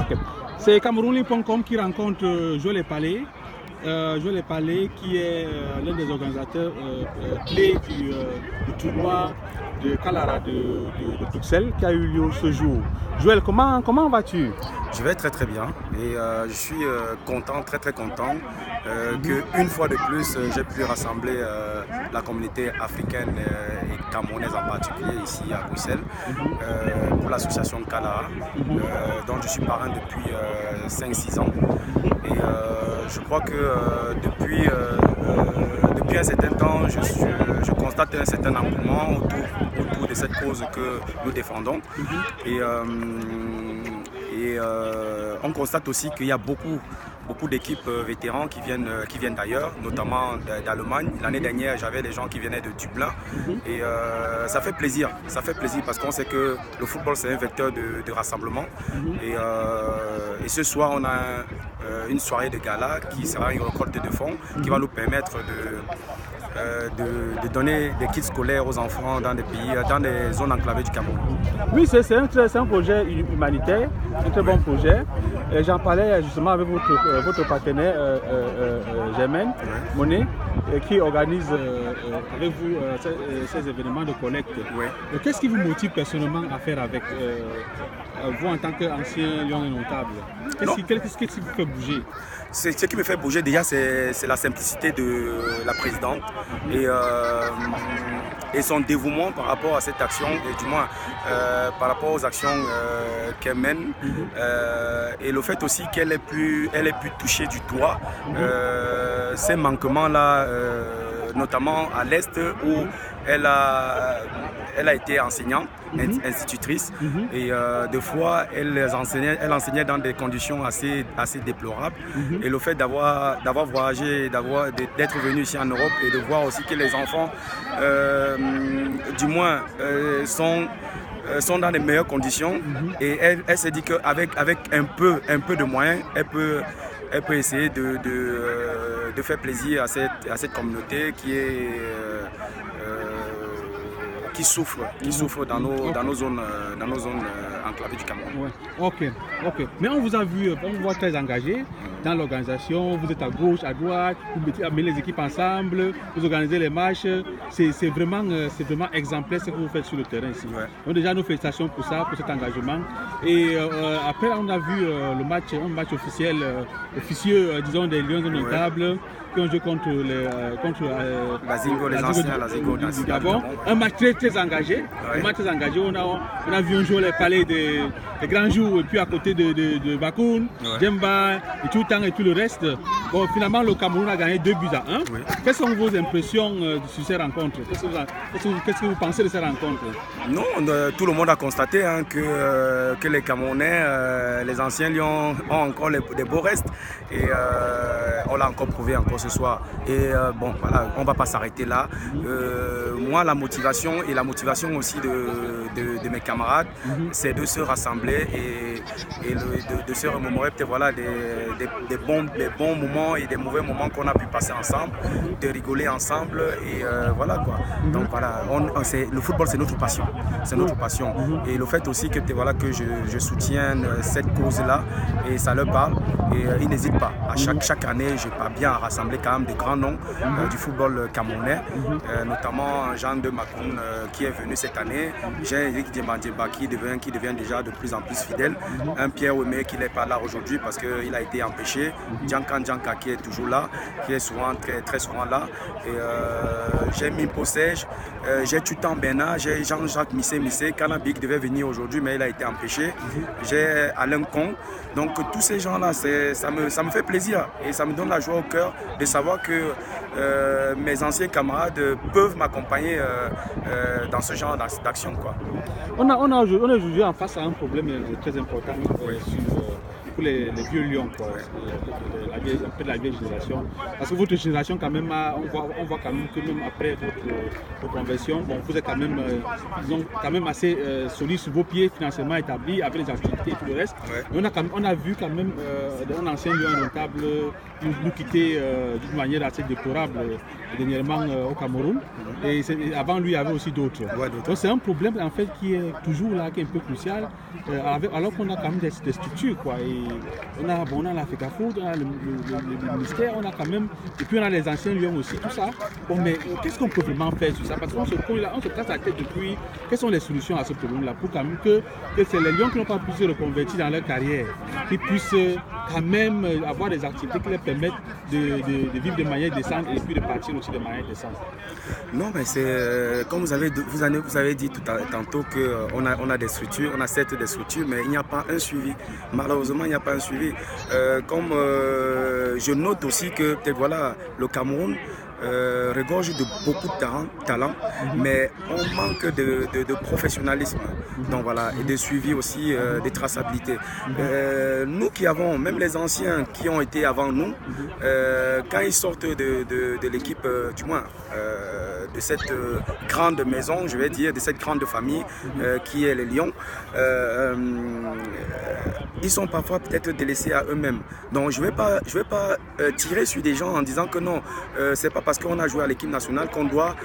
Okay. C'est Camerounli.com qui rencontre Joël Epalé. Joël Epalé qui est l'un des organisateurs clés du tournoi de Kalara de Bruxelles qui a eu lieu ce jour. Joël, comment vas-tu? Je vais très bien et je suis content, très content qu'une fois de plus j'ai pu rassembler la communauté africaine et camerounaise en particulier ici à Bruxelles pour l'association Kalara dont je suis parrain depuis 5-6 ans et je crois que depuis un certain temps je constate un certain engouement autour de cette cause que nous défendons et on constate aussi qu'il y a beaucoup d'équipes vétérans qui viennent d'ailleurs, notamment d'Allemagne. L'année dernière, j'avais des gens qui venaient de Dublin et ça fait plaisir parce qu'on sait que le football c'est un vecteur de rassemblement et ce soir on a une soirée de gala qui sera une récolte de fonds qui va nous permettre de donner des kits scolaires aux enfants dans des zones enclavées du Cameroun. Oui, c'est un projet humanitaire, un très bon projet. J'en parlais justement avec votre partenaire Germaine Monet qui organise avec vous ces événements de collecte. Oui. Qu'est-ce qui vous motive personnellement à faire avec vous en tant qu'ancien lion notable? Qu'est-ce qui vous fait bouger? Ce qui me fait bouger déjà, c'est la simplicité de la présidente et son dévouement par rapport à cette action, et du moins par rapport aux actions qu'elle mène, et le fait aussi qu'elle ait pu toucher du doigt ces manquements-là, notamment à l'Est où elle a été enseignante, institutrice, et des fois elle enseignait dans des conditions assez déplorables. Et le fait d'avoir voyagé, d'être venu ici en Europe et de voir aussi que les enfants, du moins, sont dans les meilleures conditions, et elle s'est dit qu'avec un peu de moyens, elle peut essayer de faire plaisir à cette communauté qui souffre dans nos zones enclavées du Cameroun. Ouais. Ok. Mais on vous a vu, on vous voit très engagé dans l'organisation. Vous êtes à gauche, à droite, vous mettez les équipes ensemble, vous organisez les matchs. C'est vraiment exemplaire ce que vous faites sur le terrain ici. Ouais. Donc déjà nos félicitations pour ça, pour cet engagement. Et après on a vu un match officieux, disons des Lions notables qui ont joué contre les anciens du Gabon. Un match très engagé. Ouais. Un match très engagé. On a vu un jour les palais des grands jours, et puis à côté de Bakoun, Djemba et tout le temps et tout le reste. Bon, finalement le Cameroun a gagné 2-1. Oui. Quelles sont vos impressions sur ces rencontres? Qu'est-ce que vous pensez de ces rencontres? Non, tout le monde a constaté que les Camerounais, les anciens Lions, ont encore des beaux restes, et on l'a encore prouvé ce soir. Et bon, voilà, on ne va pas s'arrêter là. Moi, la motivation aussi de mes camarades, c'est de se rassembler et de se remémorer peut-être voilà, des bons moments et des mauvais moments qu'on a pu passer ensemble, de rigoler ensemble, et voilà quoi. Donc voilà, le football c'est notre passion. C'est notre passion. Et le fait aussi que je soutienne cette cause-là, et ça leur parle, et ils n'hésitent pas. À chaque année, je parviens à rassembler quand même des grands noms du football camerounais, notamment Jean de Makoun qui est venu cette année, Jean-Éric Djemba qui devient déjà de plus en plus fidèle, un Pierre Ouemé qui n'est pas là aujourd'hui parce qu'il a été empêché, Djanka qui est toujours là, qui est souvent très souvent là, et j'ai mis Possège, j'ai Tutan Bernard, j'ai Jean-Jacques Missé, Kanabik devait venir aujourd'hui mais il a été empêché, j'ai Alain Con. Donc tous ces gens-là, ça me fait plaisir et ça me donne la joie au cœur de savoir que mes anciens camarades peuvent m'accompagner dans ce genre d'action, quoi. On est aujourd'hui en face à un problème très important pour les vieux lions, quoi. Un peu de la vieille génération. Parce que votre génération, quand même, on voit quand même que même après votre conversion, bon, vous êtes quand même, disons, quand même assez solide sur vos pieds, financièrement établis, avec les activités et tout le reste. Ouais. On a vu quand même un ancien lion notable nous quitter d'une manière assez déplorable dernièrement au Cameroun. Et avant lui, il y avait aussi d'autres. Ouais, donc c'est un problème en fait qui est toujours là, qui est un peu crucial, alors qu'on a quand même des structures, quoi. Et on a la FECAFOOT, on a le ministère, on a quand même, et puis on a les anciens lions aussi, tout ça. Bon, mais qu'est-ce qu'on peut vraiment faire sur ça? Parce qu'on se casse la tête depuis. Quelles sont les solutions à ce problème-là pour quand même que c'est les lions qui n'ont pas pu se reconvertir dans leur carrière, qui puissent quand même avoir des activités qui leur permettent de vivre de manière décente et puis de partir aussi de manière décente. Non, mais c'est comme vous avez dit tantôt qu'on a des structures, on a certes des structures, mais il n'y a pas un suivi. Malheureusement, il n'y a pas un suivi. Comme je note aussi que peut-être voilà, le Cameroun regorge de beaucoup de talent, mais on manque de professionnalisme, donc voilà, et de suivi aussi, de traçabilité. Nous qui avons, même les anciens qui ont été avant nous, quand ils sortent de l'équipe, du moins de cette grande maison, je vais dire, de cette grande famille qui est les Lions, ils sont parfois peut-être délaissés à eux-mêmes. Donc je vais pas tirer sur des gens en disant que non, c'est pas parce qu'on a joué à l'équipe nationale qu'on doit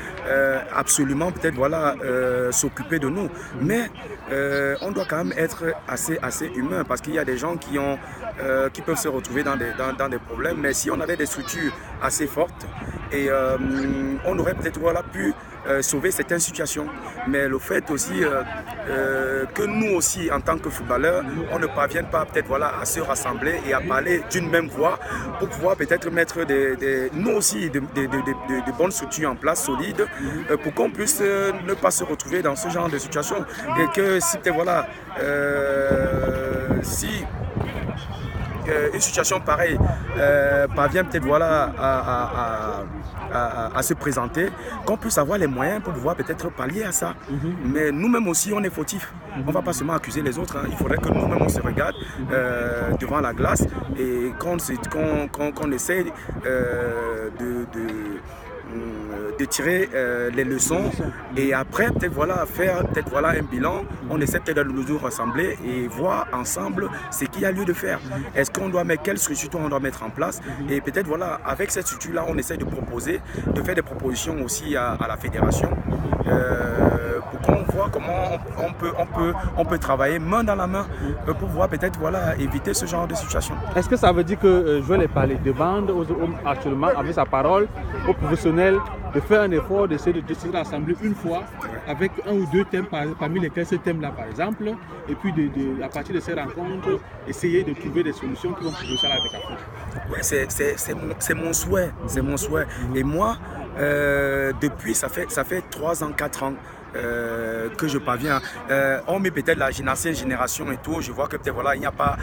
absolument peut-être voilà s'occuper de nous. Mais on doit quand même être assez humain, parce qu'il y a des gens qui peuvent se retrouver dans des problèmes. Mais si on avait des structures assez fortes, et on aurait peut-être voilà, pu sauver certaines situations. Mais le fait aussi que nous aussi, en tant que footballeurs, on ne parvienne pas peut-être voilà, à se rassembler et à parler d'une même voix pour pouvoir peut-être mettre nous aussi de bonnes structures en place, solides, pour qu'on puisse ne pas se retrouver dans ce genre de situation. Et que si peut-être voilà, si une situation pareille parvient peut-être voilà, à se présenter, qu'on puisse avoir les moyens pour pouvoir peut-être pallier à ça. Mais nous-mêmes aussi, on est fautifs. On ne va pas seulement accuser les autres. Il faudrait que nous-mêmes, on se regarde devant la glace et qu'on essaie de tirer les leçons, et après peut-être voilà, faire peut-être voilà, un bilan. On essaie peut-être de nous rassembler et voir ensemble ce qu'il y a lieu de faire. Est-ce qu'on doit mettre, quelle structure on doit mettre en place, et peut-être voilà, avec cette structure-là, on essaie de faire des propositions aussi à la fédération pour qu'on voit comment on peut travailler main dans la main pour pouvoir peut-être voilà, éviter ce genre de situation. Est-ce que ça veut dire que Joël Epalé demande actuellement, avec sa parole, aux professionnels de faire un effort, d'essayer de se rassembler une fois avec un ou deux thèmes, parmi lesquels ce thème-là par exemple, et puis à partir de ces rencontres, essayer de trouver des solutions qui vont pousser ça avec la faute? Ouais, c'est mon souhait. Et moi, depuis, ça fait 3 ans, 4 ans que je parviens. On met peut-être la ancienne génération et tout, je vois que peut-être voilà, il n'y a pas,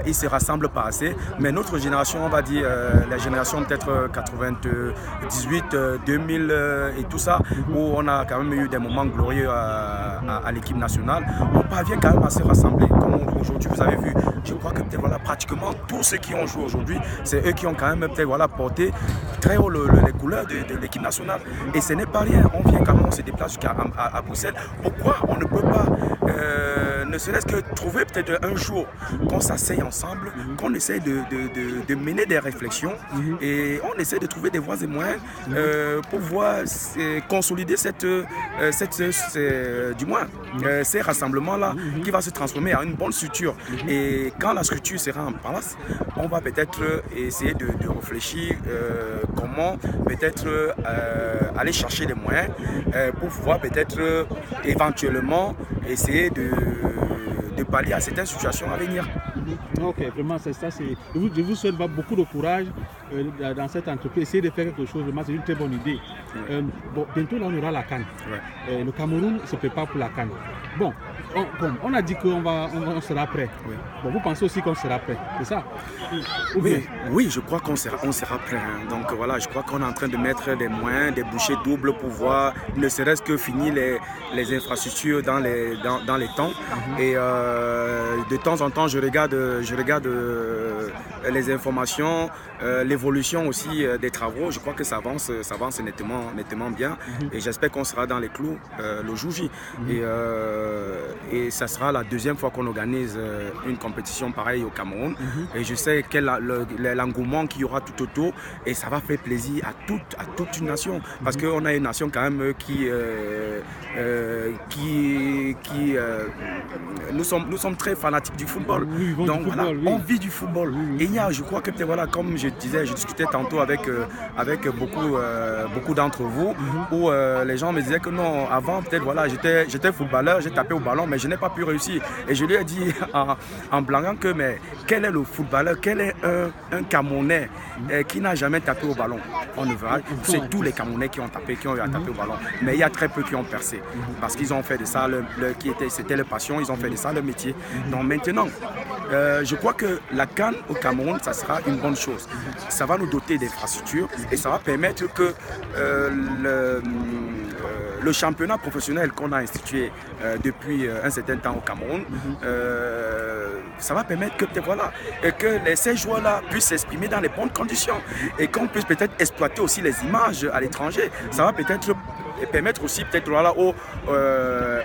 ils se rassemblent pas assez. Mais notre génération, on va dire la génération peut-être 98, 2000 et tout ça, où on a quand même eu des moments glorieux à l'équipe nationale, on parvient quand même à se rassembler. Comme aujourd'hui, vous avez vu, je crois que peut-être voilà, pratiquement tous ceux qui ont joué aujourd'hui, c'est eux qui ont quand même peut-être voilà, porté très haut les couleurs de l'équipe nationale. Et ce n'est pas rien, on vient quand même, on se déplace jusqu'à Bruxelles. Pourquoi on ne peut pas, ne serait-ce que trouver peut-être un jour qu'on s'asseye ensemble, qu'on essaie de mener des réflexions, et on essaie de trouver des voies et moyens pour pouvoir consolider du moins ces rassemblements-là qui va se transformer en une bonne structure. Et quand la structure sera en place, on va peut-être essayer de réfléchir comment peut-être aller chercher les moyens pour pouvoir peut-être éventuellement essayer de pallier à certaines situations à venir. Ok, vraiment c'est ça. Je vous souhaite beaucoup de courage dans cette entreprise, essayer de faire quelque chose, c'est une très bonne idée. Bon, bientôt là, on aura la CAN. Le Cameroun se prépare pour la CAN. Bon, on a dit qu'on sera prêt. Bon, vous pensez aussi qu'on sera prêt, c'est ça? Oui, je crois qu'on sera prêt. Hein. Donc voilà, je crois qu'on est en train de mettre des moyens, des bouchées doubles pour voir, ne serait-ce que finir les infrastructures dans les temps. Et de temps en temps, je regarde les informations, l'évolution aussi des travaux. Je crois que ça avance nettement bien. Et j'espère qu'on sera dans les clous le jour J. Et ça sera la deuxième fois qu'on organise une compétition pareille au Cameroun. Et je sais quel l'engouement qu'il y aura tout autour. Et ça va faire plaisir à toute une nation. Parce qu'on a une nation quand même nous sommes très fanatiques du football. Donc voilà, on vit du football. Et il y a, je crois que voilà, comme je disais, je discutais tantôt avec beaucoup d'entre vous, où les gens me disaient que non, avant peut-être voilà, j'étais footballeur, j'ai tapé au ballon, mais je n'ai pas pu réussir. Et je lui ai dit en blaguant que mais quel est le footballeur, quel est un Camerounais qui n'a jamais tapé au ballon? On ne verra, c'est tous les Camerounais qui ont eu à taper au ballon. Mais il y a très peu qui ont percé parce qu'ils ont fait de ça c'était leur passion, ils ont fait de ça leur métier. Donc maintenant, je crois que la CAN au Cameroun, ça sera une bonne chose. Ça va nous doter d'infrastructures et ça va permettre que le championnat professionnel qu'on a institué depuis un certain temps au Cameroun, ça va permettre que ces joueurs-là puissent s'exprimer dans les bonnes conditions et qu'on puisse peut-être exploiter aussi les images à l'étranger. Ça va peut-être permettre aussi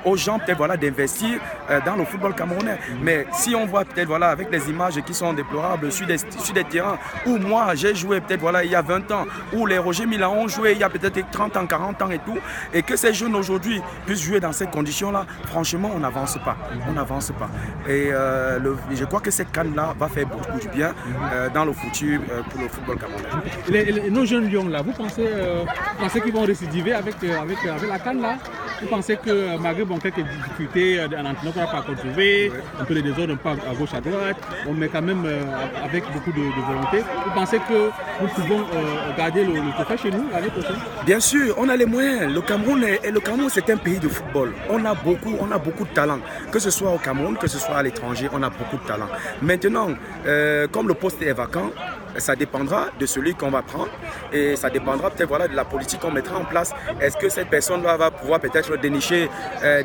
aux gens d'investir dans le football camerounais. Mais si on voit avec les images qui sont déplorables sur des terrains où moi j'ai joué il y a 20 ans, où les Roger Mila ont joué il y a peut-être 30 ans, 40 ans et tout, et que ces jeunes aujourd'hui puissent jouer dans ces conditions-là, franchement on n'avance pas. Et je crois que cette CAN-là va faire beaucoup du bien dans le futur pour le football camerounais. Nos jeunes lions là, vous pensez qu'ils vont récidiver avec la CAN là? Vous pensez que malgré quelques difficultés en entraînement qu'on n'a pas retrouvé, un peu les désordres, un peu à gauche, à droite, on met quand même avec beaucoup de volonté, vous pensez que nous pouvons garder le trophée chez nous l'année prochaine? Bien sûr, on a les moyens. Le Cameroun c'est un pays de football. On a beaucoup de talent. Que ce soit au Cameroun, que ce soit à l'étranger, on a beaucoup de talent. Maintenant, comme le poste est vacant, ça dépendra de celui qu'on va prendre et ça dépendra peut-être de la politique qu'on mettra en place. Est-ce que cette personne-là va pouvoir peut-être dénicher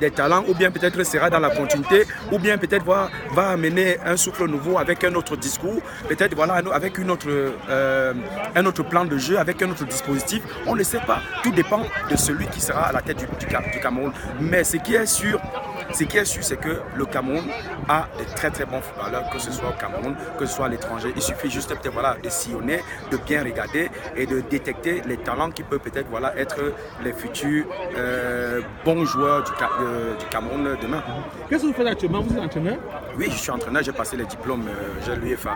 des talents ou bien peut-être sera dans la continuité ou bien peut-être va amener un souffle nouveau avec un autre discours, peut-être avec un autre plan de jeu, avec un autre dispositif. On ne sait pas. Tout dépend de celui qui sera à la tête du Cameroun. Mais ce qui est sûr, c'est que le Cameroun a de très très bons footballeurs, que ce soit au Cameroun, que ce soit à l'étranger. Il suffit juste peut-être de sillonner, de bien regarder et de détecter les talents qui peuvent peut-être être les futurs bons joueurs du Cameroun demain. Qu'est-ce que vous faites actuellement? Vous êtes entraîneur? Oui, je suis entraîneur, j'ai passé les diplômes l'UEFA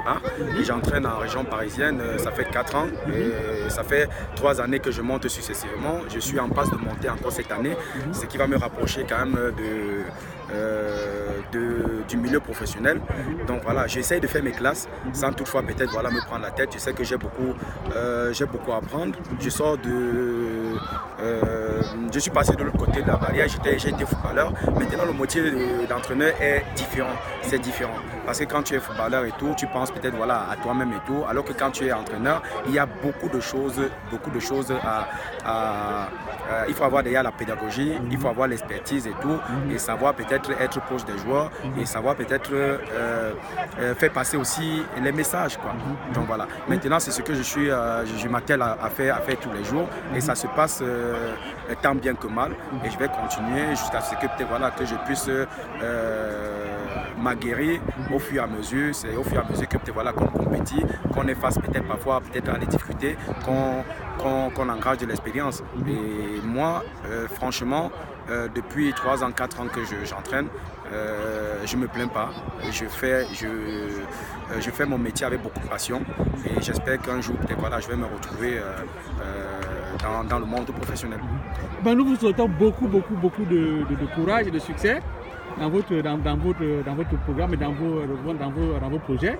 1 et j'entraîne en région parisienne, ça fait 4 ans et ça fait 3 années que je monte successivement. Je suis en passe de monter encore cette année, ce qui va me rapprocher quand même du milieu professionnel. Donc voilà, j'essaie de faire mes classes sans toutefois peut-être me prendre la tête. Je sais que j'ai beaucoup à apprendre. Je suis passé de l'autre côté de la barrière, j'ai été footballeur. Maintenant le métier d'entraîneur est différent. C'est différent. Parce que quand tu es footballeur et tout, tu penses peut-être à toi-même et tout. Alors que quand tu es entraîneur, il y a beaucoup de choses il faut avoir déjà la pédagogie, il faut avoir l'expertise et tout, et savoir peut-être être proche des joueurs et savoir peut-être faire passer aussi les messages, quoi. Donc voilà. Maintenant, c'est ce que je m'attelle à faire tous les jours et ça se passe tant bien que mal et je vais continuer jusqu'à ce que peut-être que je puisse m'aguerrir au fur et à mesure. C'est au fur et à mesure que peut-être qu'on compétit, qu'on est face parfois à des difficultés, qu'on engage de l'expérience. Et moi, franchement, depuis 3 ans, 4 ans que j'entraîne, je ne me plains pas. Je fais mon métier avec beaucoup de passion et j'espère qu'un jour, peut-être, je vais me retrouver dans le monde professionnel. Nous vous souhaitons beaucoup de courage et de succès. dans votre programme et dans vos projets.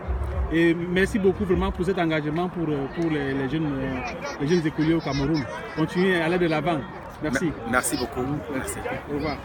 Et merci beaucoup vraiment pour cet engagement pour les jeunes écoliers au Cameroun. Continuez à aller de l'avant. Merci. Merci beaucoup. Merci. Au revoir.